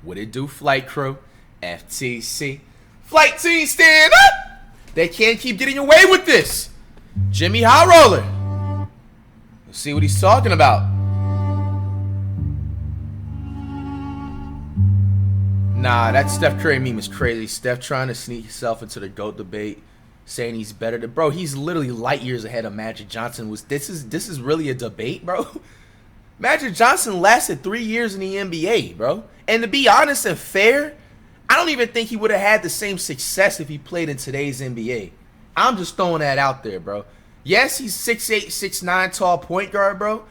What it do, flight crew? FTC. Flight team, stand up! They can't keep getting away with this. Jimmy High Roller. Let's see what he's talking about. Nah, that Steph Curry meme is crazy. Steph trying to sneak himself into the GOAT debate, saying he's better than bro. He's literally light years ahead of Magic Johnson. This is really a debate, bro. Magic Johnson lasted 3 years in the NBA, bro. And to be honest and fair, I don't even think he would have had the same success if he played in today's NBA. I'm just throwing that out there, bro. Yes, he's 6'8", 6'9", tall point guard, bro.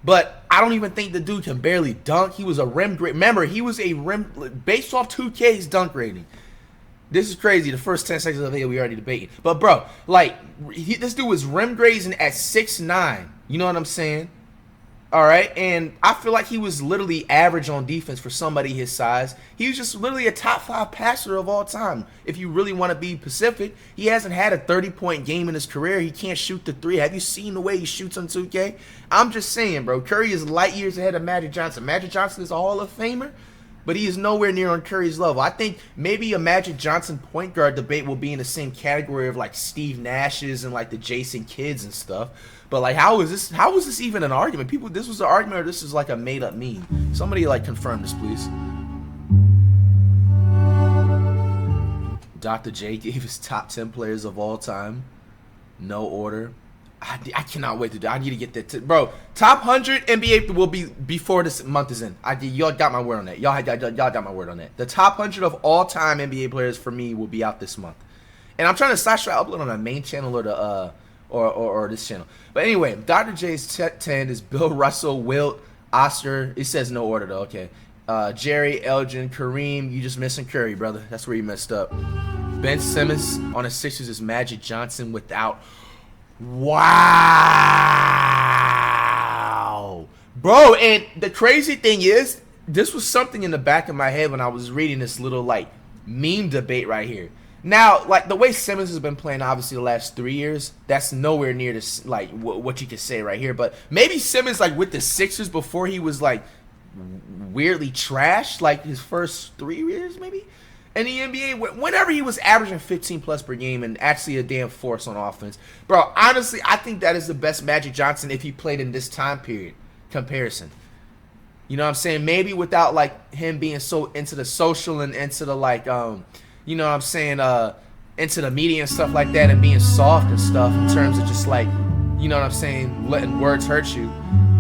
But I don't even think the dude can barely dunk. He was a rim grade. Remember, he was a rim based off 2K's dunk rating. This is crazy. The first 10 seconds of the video we already debating. But bro, like this dude was rim grading at 6'9". You know what I'm saying? All right, and I feel like he was literally average on defense for somebody his size. He was just literally a top 5 passer of all time. If you really want to be Pacific, he hasn't had a 30-point game in his career. He can't shoot the three. Have you seen the way he shoots on 2K? I'm just saying, bro. Curry is light years ahead of Magic Johnson. Magic Johnson is a Hall of Famer, but he is nowhere near on Curry's level. I think maybe a Magic Johnson point guard debate will be in the same category of like Steve Nash's and like the Jason Kidds and stuff. But like, how is this even an argument? People, this was an argument, or this is like a made-up meme? Somebody like confirm this, please. Dr. J gave his top 10 players of all time. No order. I cannot wait to do. I need to get that. Bro, top 100 NBA will be before this month is in. Y'all got my word on that. Y'all got my word on that. The top 100 of all time NBA players for me will be out this month. And I'm trying to upload on my main channel or the or this channel. But anyway, Dr. J's 10 is Bill Russell, Wilt, Oscar. It says no order though. Okay. Jerry, Elgin, Kareem. You just missing Curry, brother. That's where you messed up. Ben Simmons on the Sixers is Magic Johnson without. Wow, bro. And the crazy thing is, this was something in the back of my head when I was reading this little like meme debate right here. Now, like the way Simmons has been playing, obviously the last 3 years, that's nowhere near this like what you could say right here. But maybe Simmons like with the Sixers before he was like weirdly trashed, like his first 3 years maybe in the NBA, whenever he was averaging 15 plus per game and actually a damn force on offense. Bro, honestly, I think that is the best Magic Johnson if he played in this time period comparison. You know what I'm saying? Maybe without like him being so into the social and into the like you know what I'm saying, into the media and stuff like that and being soft and stuff in terms of just like, you know what I'm saying, letting words hurt you.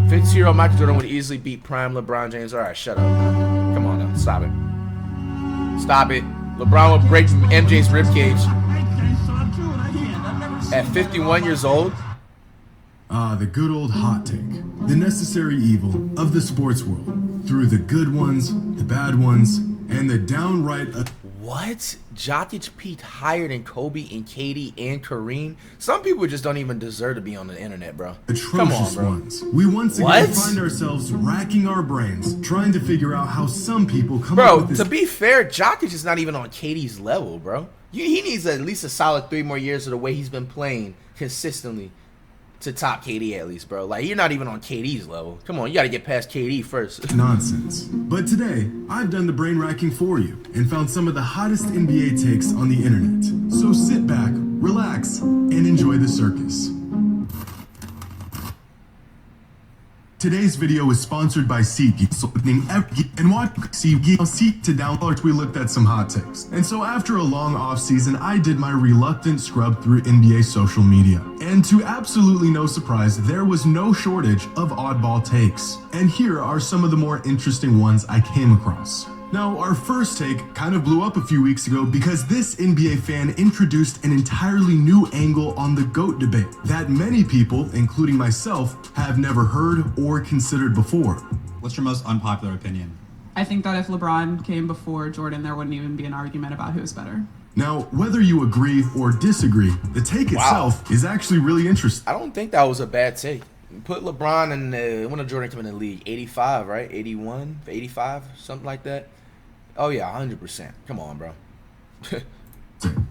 52-year-old Michael Jordan would easily beat prime LeBron James. All right, shut up. Come on now, stop it. Stop it. LeBron would break MJ's ribcage at 51 years old. The good old hot take. The necessary evil of the sports world. Through the good ones, the bad ones, and the downright... What? Jokic peaked higher than Kobe and KD and Kareem? Some people just don't even deserve to be on the internet, bro. Atrocious ones. We once again find ourselves racking our brains, trying to figure out how some people come up with this. Bro, to be fair, Jokic is not even on KD's level, bro. He needs at least a solid 3 more years of the way he's been playing consistently to top KD at least, bro. Like, you're not even on KD's level. Come on, you got to get past KD first. Nonsense. But today, I've done the brain racking for you and found some of the hottest NBA takes on the internet. So sit back, relax, and enjoy the circus. Today's video is sponsored by SeatGeek, so and watch SeatGeek seek to download. We looked at some hot takes, and so after a long off season, I did my reluctant scrub through NBA social media, and to absolutely no surprise, there was no shortage of oddball takes. And here are some of the more interesting ones I came across. Now, our first take kind of blew up a few weeks ago because this NBA fan introduced an entirely new angle on the GOAT debate that many people, including myself, have never heard or considered before. What's your most unpopular opinion? I think that if LeBron came before Jordan, there wouldn't even be an argument about who's better. Now, whether you agree or disagree, the take itself is actually really interesting. I don't think that was a bad take. Put LeBron in when did Jordan come in the league? 85, right? 81, 85, something like that. Oh yeah, 100%. Come on, bro.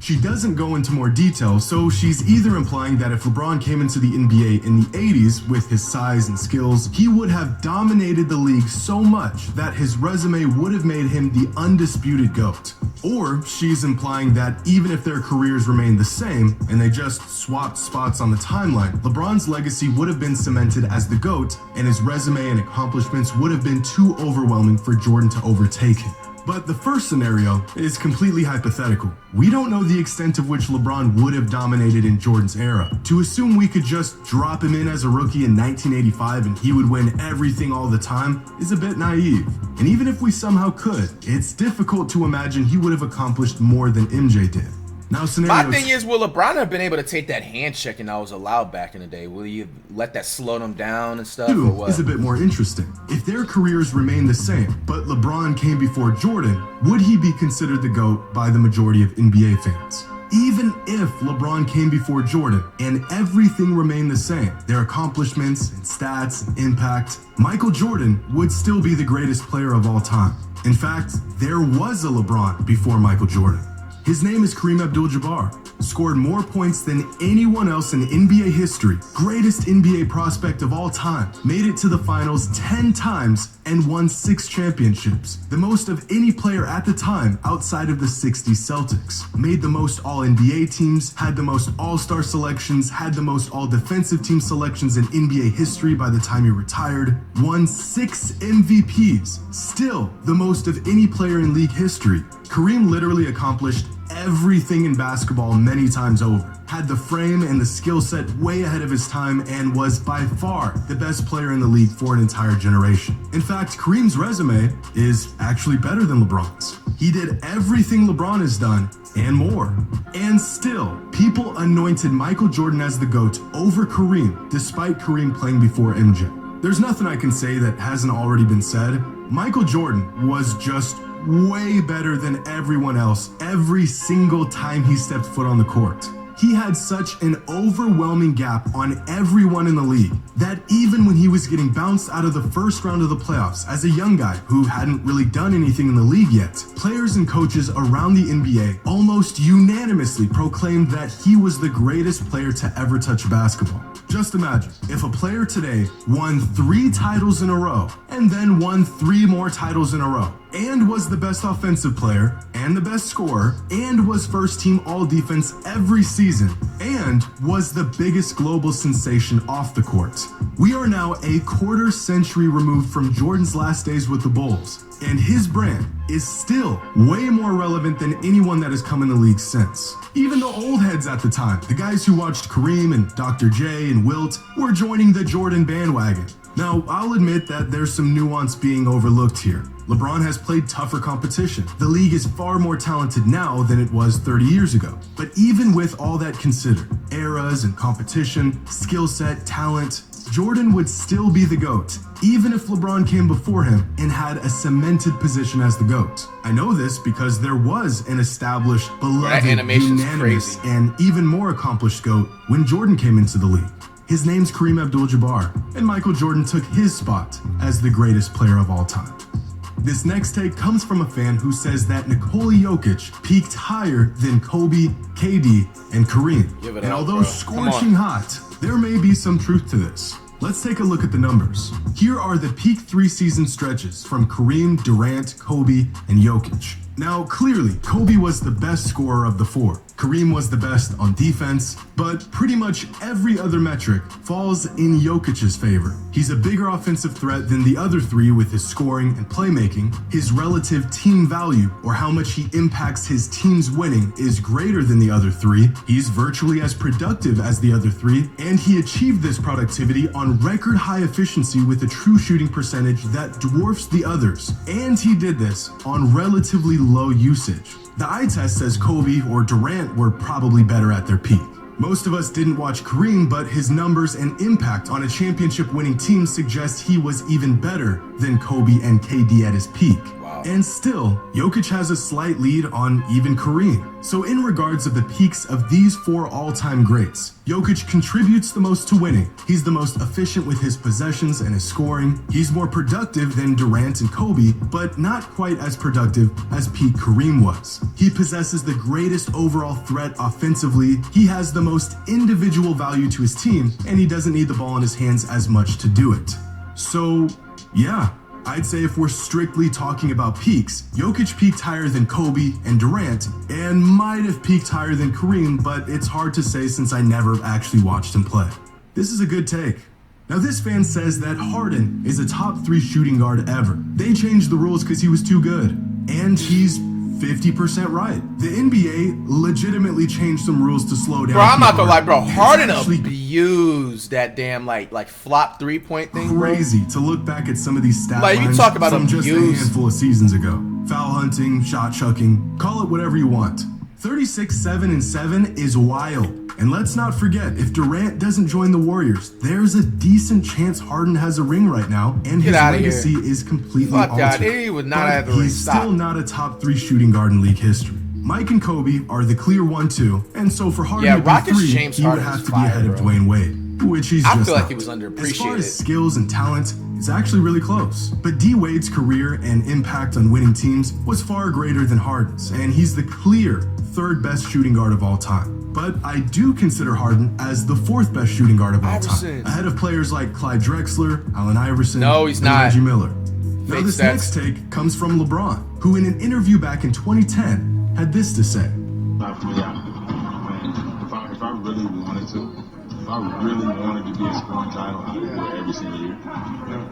She doesn't go into more detail, so she's either implying that if LeBron came into the NBA in the 80s with his size and skills, he would have dominated the league so much that his resume would have made him the undisputed GOAT. Or she's implying that even if their careers remained the same and they just swapped spots on the timeline, LeBron's legacy would have been cemented as the GOAT and his resume and accomplishments would have been too overwhelming for Jordan to overtake him. But the first scenario is completely hypothetical. We don't know the extent of which LeBron would have dominated in Jordan's era. To assume we could just drop him in as a rookie in 1985 and he would win everything all the time is a bit naive. And even if we somehow could, it's difficult to imagine he would have accomplished more than MJ did. Now, my thing is, will LeBron have been able to take that hand checking that was allowed back in the day? Will you let that slow them down and stuff, or what? Is a bit more interesting. If their careers remain the same, but LeBron came before Jordan, would he be considered the GOAT by the majority of NBA fans? Even if LeBron came before Jordan and everything remained the same, their accomplishments and stats and impact, Michael Jordan would still be the greatest player of all time. In fact, there was a LeBron before Michael Jordan. His name is Kareem Abdul-Jabbar, scored more points than anyone else in NBA history, greatest NBA prospect of all time, made it to the finals 10 times and won 6 championships, the most of any player at the time outside of the 60s Celtics, made the most All-NBA teams, had the most All-Star selections, had the most All-Defensive Team selections in NBA history by the time he retired, won 6 MVPs, still the most of any player in league history. Kareem literally accomplished everything in basketball many times over, had the frame and the skill set way ahead of his time, and was by far the best player in the league for an entire generation. In fact, Kareem's resume is actually better than LeBron's. He did everything LeBron has done and more. And still, people anointed Michael Jordan as the GOAT over Kareem, despite Kareem playing before MJ. There's nothing I can say that hasn't already been said. Michael Jordan was just way better than everyone else every single time he stepped foot on the court. He had such an overwhelming gap on everyone in the league that even when he was getting bounced out of the first round of the playoffs as a young guy who hadn't really done anything in the league yet, players and coaches around the NBA almost unanimously proclaimed that he was the greatest player to ever touch basketball. Just imagine if a player today won 3 titles in a row and then won 3 more titles in a row and was the best offensive player and the best scorer and was first team all defense every season and was the biggest global sensation off the court. We are now a quarter century removed from Jordan's last days with the Bulls, and his brand is still way more relevant than anyone that has come in the league since. Even the old heads at the time, the guys who watched Kareem and Dr. J and Wilt, were joining the Jordan bandwagon. Now, I'll admit that there's some nuance being overlooked here. LeBron has played tougher competition. The league is far more talented now than it was 30 years ago. But even with all that considered, eras and competition, skill set, talent, Jordan would still be the GOAT, even if LeBron came before him and had a cemented position as the GOAT. I know this because there was an established, beloved, unanimous, and even more accomplished GOAT when Jordan came into the league. His name's Kareem Abdul-Jabbar, and Michael Jordan took his spot as the greatest player of all time. This next take comes from a fan who says that Nikola Jokic peaked higher than Kobe, KD, and Kareem. And although scorching hot, there may be some truth to this. Let's take a look at the numbers. Here are the peak 3-season stretches from Kareem, Durant, Kobe, and Jokic. Now, clearly, Kobe was the best scorer of the 4. Kareem was the best on defense, but pretty much every other metric falls in Jokic's favor. He's a bigger offensive threat than the other 3 with his scoring and playmaking. His relative team value, or how much he impacts his team's winning, is greater than the other 3. He's virtually as productive as the other 3, and he achieved this productivity on record high efficiency with a true shooting percentage that dwarfs the others. And he did this on relatively low usage. The eye test says Kobe or Durant were probably better at their peak. Most of us didn't watch Kareem, but his numbers and impact on a championship-winning team suggest he was even better than Kobe and KD at his peak. Wow. And still, Jokic has a slight lead on even Kareem. So in regards of the peaks of these 4 all-time greats, Jokic contributes the most to winning. He's the most efficient with his possessions and his scoring. He's more productive than Durant and Kobe, but not quite as productive as peak Kareem was. He possesses the greatest overall threat offensively. He has the most individual value to his team, and he doesn't need the ball in his hands as much to do it. So, yeah, I'd say if we're strictly talking about peaks, Jokic peaked higher than Kobe and Durant, and might have peaked higher than Kareem, but it's hard to say since I never actually watched him play. This is a good take. Now this fan says that Harden is a top 3 shooting guard ever. They changed the rules because he was too good. And he's 50% right. The NBA legitimately changed some rules to slow down. Bro, I'm not gonna lie, bro. It's Harden actually abused that damn like flop 3-point thing, bro. crazy to look back at some of these stat Like, you lines talk about from just a abuse. handful of seasons ago. Foul hunting, shot chucking, call it whatever you want. 36, 7, and 7 is wild. And let's not forget, if Durant doesn't join the Warriors, there's a decent chance Harden has a ring right now, and his outta legacy here. is completely Fuck altered. that. He would not But have the ring. he's Stop. still not a top 3 shooting guard in league history. Mike and Kobe are the clear 1-2, and so for Harden Yeah, to be Rockets 3, James he would Harden have is to be fire, ahead of bro. Dwayne Wade, which he's I just feel like not. he was As far underappreciated. as skills and talent, it's actually really close. But D Wade's career and impact on winning teams was far greater than Harden's, and he's the clear 3rd best shooting guard of all time. But I do consider Harden as the 4th best shooting guard of all Iverson. time, ahead of players like Clyde Drexler, Allen Iverson, No, he's and not. Reggie Miller. Now Fake this stats. next take comes from LeBron, who in an interview back in 2010 had this to say. Not for me, if I really wanted to, if I really wanted to be a scoring title, I would do it every single year.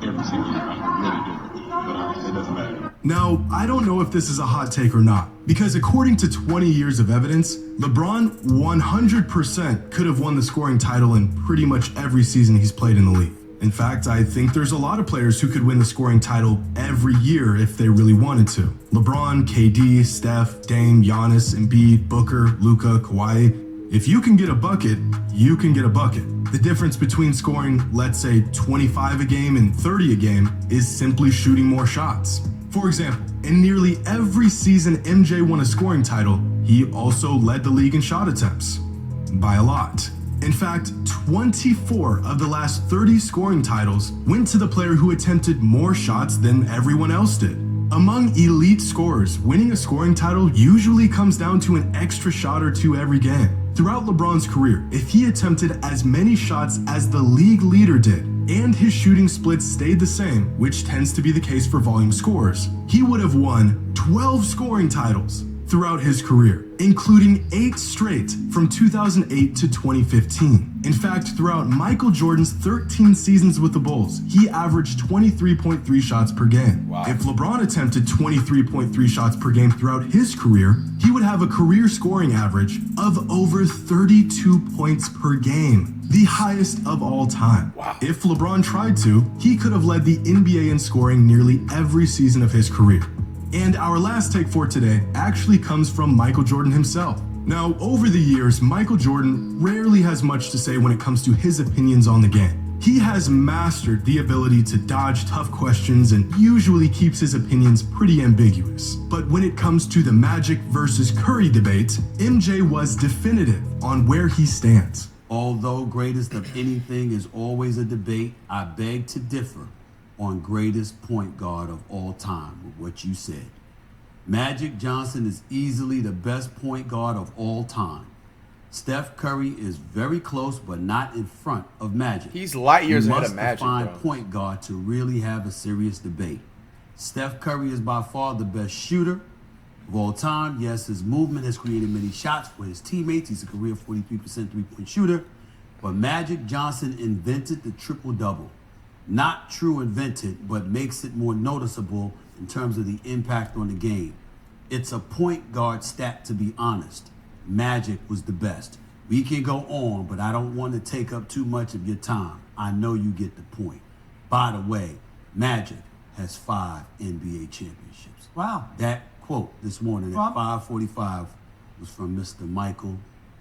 Every single year, I could really do it. But it doesn't matter. Now, I don't know if this is a hot take or not, because according to 20 years of evidence, LeBron 100% could have won the scoring title in pretty much every season he's played in the league. In fact, I think there's a lot of players who could win the scoring title every year if they really wanted to. LeBron, KD, Steph, Dame, Giannis, Embiid, Booker, Luka, Kawhi. If you can get a bucket, you can get a bucket. The difference between scoring, let's say, 25 a game and 30 a game is simply shooting more shots. For example, in nearly every season MJ won a scoring title, he also led the league in shot attempts. By a lot. In fact, 24 of the last 30 scoring titles went to the player who attempted more shots than everyone else did. Among elite scorers, winning a scoring title usually comes down to an extra shot or 2 every game. Throughout LeBron's career, if he attempted as many shots as the league leader did, and his shooting splits stayed the same, which tends to be the case for volume scorers, he would have won 12 scoring titles throughout his career, including 8 straight from 2008 to 2015. In fact, throughout Michael Jordan's 13 seasons with the Bulls, he averaged 23.3 shots per game. Wow. If LeBron attempted 23.3 shots per game throughout his career, he would have a career scoring average of over 32 points per game, the highest of all time. Wow. If LeBron tried to, he could have led the NBA in scoring nearly every season of his career. And our last take for today actually comes from Michael Jordan himself. Now, over the years, Michael Jordan rarely has much to say when it comes to his opinions on the game. He has mastered the ability to dodge tough questions and usually keeps his opinions pretty ambiguous. But when it comes to the Magic versus Curry debate, MJ was definitive on where he stands. Although greatest of anything is always a debate, I beg to differ on greatest point guard of all time with what you said. Magic Johnson is easily the best point guard of all time. Steph Curry is very close, but not in front of Magic. He's light years You ahead of must Magic, define bro. point guard to really have a serious debate. Steph Curry is by far the best shooter of all time. Yes, his movement has created many shots for his teammates. He's a career 43% three-point shooter. But Magic Johnson invented the triple-double. Not true invented, but makes it more noticeable in terms of the impact on the game. It's a point guard stat, to be honest. Magic was the best. We can go on, but I don't want to take up too much of your time. I know you get the point. By the way, Magic has 5 NBA championships. Wow. That quote this morning Wow. at 5:45 was from Mr. Michael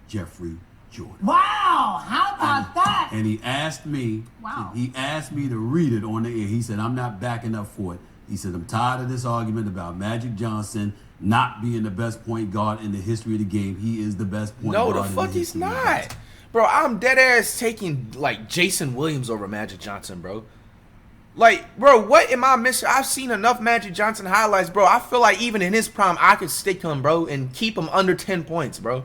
Jeffrey Jordan. Wow, how about that? And he asked me, Wow. he asked me to read it on the air. He said, I'm not backing up for it. He said, I'm tired of this argument about Magic Johnson not being the best point guard in the history of the game. He is the best point guard. No, the fuck he's not. Bro, I'm dead ass taking like Jason Williams over Magic Johnson, bro. Like, bro, what am I missing? I've seen enough Magic Johnson highlights, bro. I feel like even in his prime, I could stick him, bro, and keep him under 10 points, bro.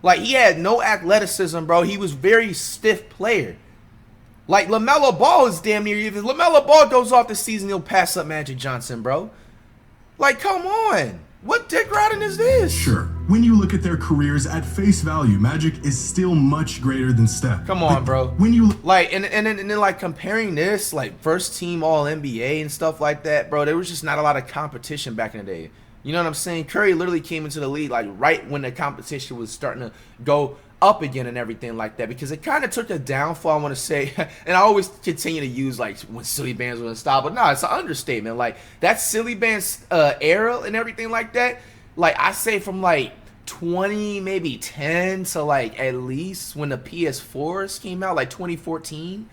Like, he had no athleticism, bro. He was very stiff player. Like, LaMelo Ball is damn near. If LaMelo Ball goes off this season, he'll pass up Magic Johnson, bro. Like, come on. What dick riding is this? Sure. When you look at their careers at face value, Magic is still much greater than Steph. Come on, but bro. When you like and then like comparing this, like first team All NBA and stuff like that, bro, there was just not a lot of competition back in the day. You know what I'm saying? Curry literally came into the league like right when the competition was starting to go up again and everything like that, because it kind of took a downfall, I want to say. And I always continue to use like when Silly Bands was in style, but no, it's an understatement. Like that Silly Bands era and everything like that, like I say from like 20 maybe 10 to like at least when the PS4s came out, like 2014.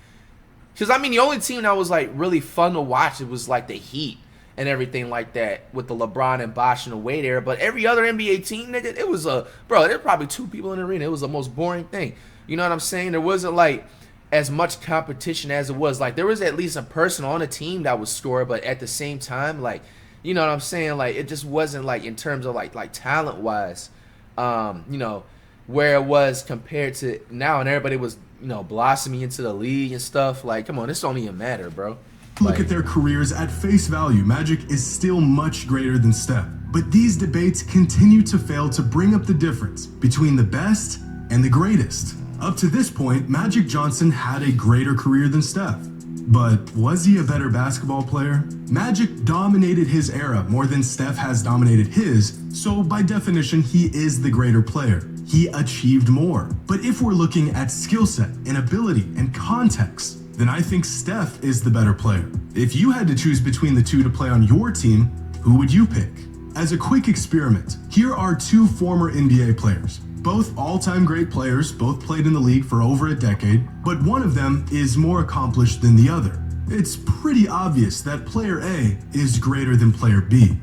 Because I mean the only team that was like really fun to watch, it was like the Heat and everything like that with the LeBron and Bosh in the way there. But every other NBA team, nigga, it was bro, there were probably 2 people in the arena. It was the most boring thing. You know what I'm saying? There wasn't like as much competition as it was. Like there was at least a person on a team that would score, but at the same time, like, you know what I'm saying? Like it just wasn't like in terms of like talent wise, you know, where it was compared to now, and everybody was, you know, blossoming into the league and stuff. Like, come on, this don't even matter, bro. Look at their careers at face value, Magic is still much greater than Steph. But these debates continue to fail to bring up the difference between the best and the greatest. Up to this point, Magic Johnson had a greater career than Steph. But was he a better basketball player? Magic dominated his era more than Steph has dominated his, so by definition, he is the greater player. He achieved more. But if we're looking at skill set and ability and context, then I think Steph is the better player. If you had to choose between the two to play on your team, who would you pick? As a quick experiment, here are 2 former NBA players. Both all-time great players, both played in the league for over a decade, but one of them is more accomplished than the other. It's pretty obvious that player A is greater than player B.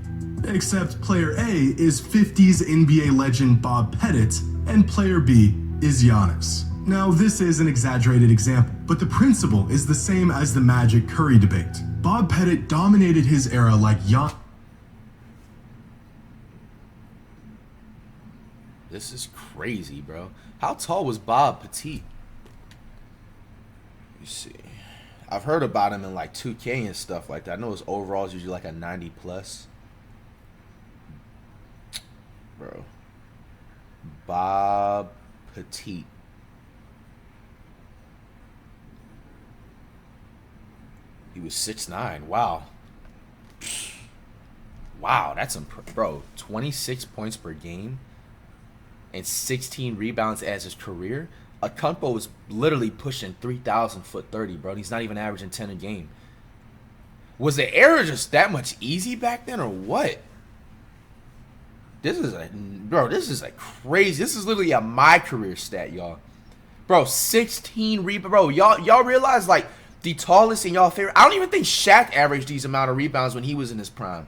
Except player A is 50s NBA legend Bob Pettit, and player B is Giannis. Now, this is an exaggerated example, but the principle is the same as the Magic Curry debate. Bob Pettit dominated his era like Giannis. This is crazy, bro. How tall was Bob Petit? Let me see. I've heard about him in like 2K and stuff like that. I know his overall is usually like a 90 plus. Bro. Bob Petit. He was 6'9". Wow. Wow, that's bro. 26 points per game and 16 rebounds as his career. Akumpo was literally pushing 3,000 foot 30, bro. He's not even averaging 10 a game. Was the era just that much easy back then, or what? This is a crazy. This is literally a my career stat, y'all. Bro, 16 rebounds. Bro, y'all realize like the tallest in y'all favorite. I don't even think Shaq averaged these amount of rebounds when he was in his prime.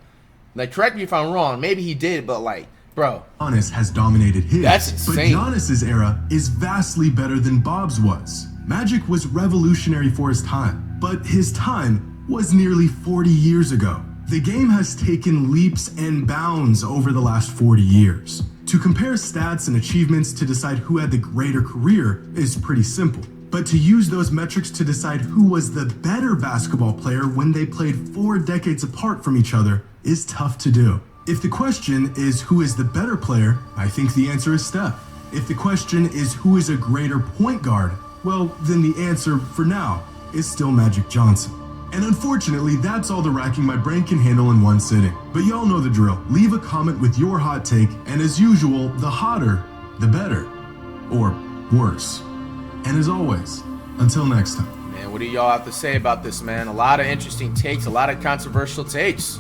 Like, correct me if I'm wrong. Maybe he did, but like, bro, Giannis has dominated his. That's insane. But Giannis's era is vastly better than Bob's was. Magic was revolutionary for his time, but his time was nearly 40 years ago. The game has taken leaps and bounds over the last 40 years. To compare stats and achievements to decide who had the greater career is pretty simple. But to use those metrics to decide who was the better basketball player when they played 4 decades apart from each other is tough to do. If the question is who is the better player, I think the answer is Steph. If the question is who is a greater point guard, well, then the answer, for now, is still Magic Johnson. And unfortunately, that's all the racking my brain can handle in one sitting. But y'all know the drill. Leave a comment with your hot take, and as usual, the hotter, the better. Or worse. And as always, until next time. man, what do y'all have to say about this, man? A lot of interesting takes, a lot of controversial takes.